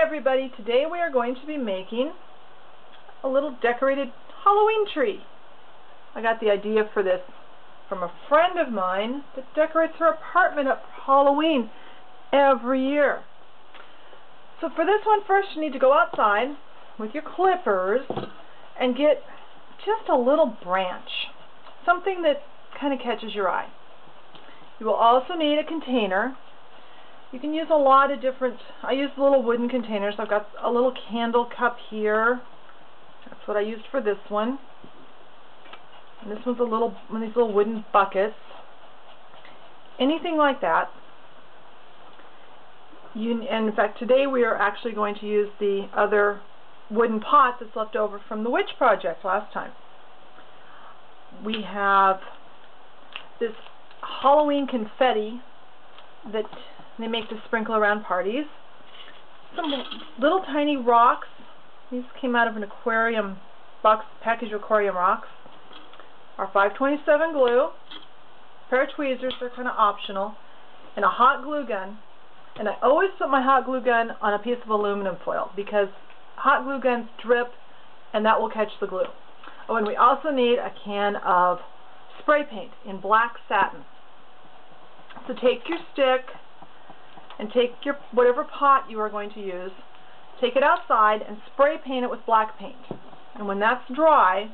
everybody, today we are going to be making a little decorated Halloween tree. I got the idea for this from a friend of mine that decorates her apartment up for Halloween every year. So for this one, first you need to go outside with your clippers and get just a little branch, something that kind of catches your eye. You will also need a container. You can use a lot of different, I use little wooden containers. I've got a little candle cup here. That's what I used for this one. And this one's one of these little wooden buckets. Anything like that. And in fact, today we are actually going to use the other wooden pot that's left over from the witch project last time. We have this Halloween confetti that they make to sprinkle around parties. Some little tiny rocks. These came out of an aquarium box, package of aquarium rocks. Our 527 glue, a pair of tweezers, they're kind of optional, and a hot glue gun. And I always put my hot glue gun on a piece of aluminum foil because hot glue guns drip and that will catch the glue. Oh, and we also need a can of spray paint in black satin. So take your stick and take your whatever pot you are going to use, take it outside and spray paint it with black paint. And when that's dry,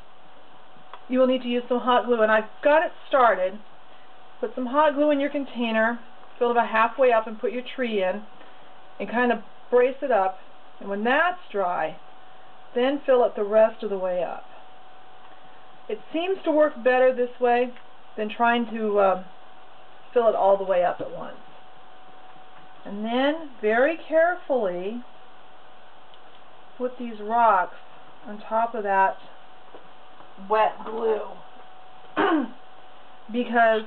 you will need to use some hot glue. And I've got it started. Put some hot glue in your container, fill it about halfway up and put your tree in and kind of brace it up. And when that's dry, then fill it the rest of the way up. It seems to work better this way than trying to fill it all the way up at once. And then very carefully put these rocks on top of that wet glue because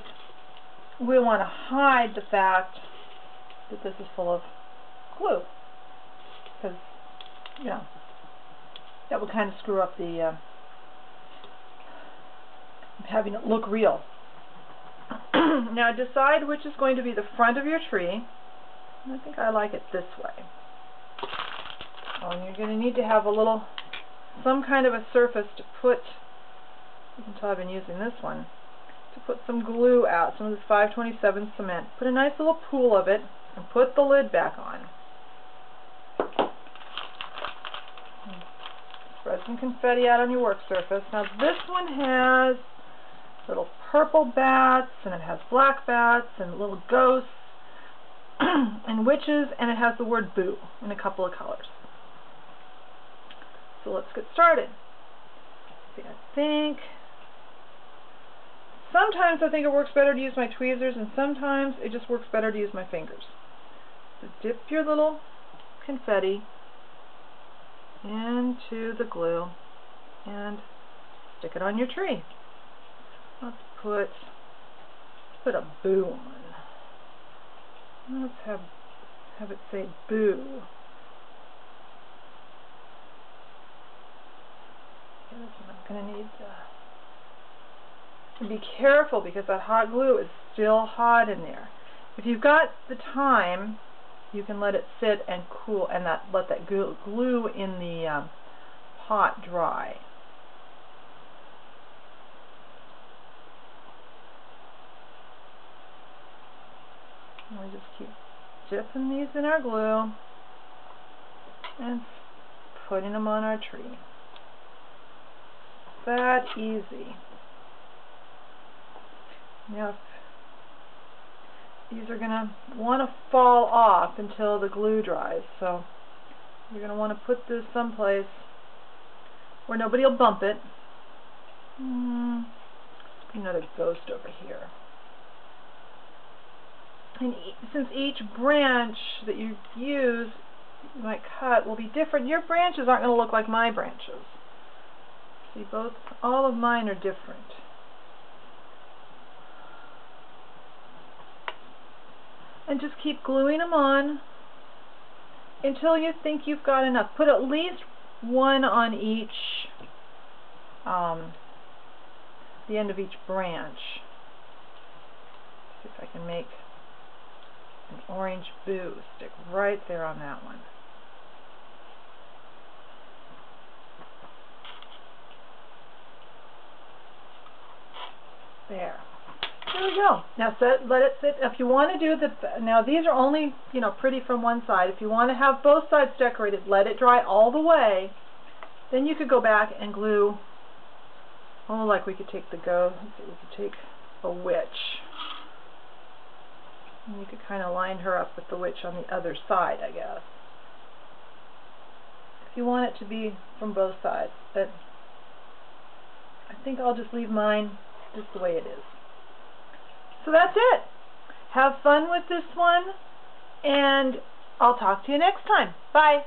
we want to hide the fact that this is full of glue, because you know that would kind of screw up the having it look real. Now decide which is going to be the front of your tree. I think I like it this way. Oh, and you're going to need to have some kind of a surface to put, you can tell I've been using this one, to put some glue out, some of this 527 cement. Put a nice little pool of it and put the lid back on. Spread some confetti out on your work surface. Now this one has little purple bats, and it has black bats, and little ghosts, and witches, and it has the word boo in a couple of colors. So let's get started. See, sometimes I think it works better to use my tweezers, and sometimes it just works better to use my fingers. So dip your little confetti into the glue and stick it on your tree. Let's put a boo on. Let's have it say boo. I'm going to need to be careful because that hot glue is still hot in there. If you've got the time, you can let it sit and cool and let that glue in the pot dry. And we just keep dipping these in our glue and putting them on our tree. That easy. Now these are going to want to fall off until the glue dries, so you're going to want to put this someplace where nobody will bump it. Another ghost over here. And since each branch that you might cut, will be different, your branches aren't going to look like my branches. See, all of mine are different. And just keep gluing them on until you think you've got enough. Put at least one on each, the end of each branch. See if I can make an orange boo stick right there on that one. There. There we go. Now let it sit. If you want to do now these are only, you know, pretty from one side. If you want to have both sides decorated, let it dry all the way. Then you could go back and glue, oh, like we could take we could take a witch. And you could kind of line her up with the witch on the other side, I guess. If you want it to be from both sides. But I think I'll just leave mine just the way it is. So that's it. Have fun with this one, and I'll talk to you next time. Bye.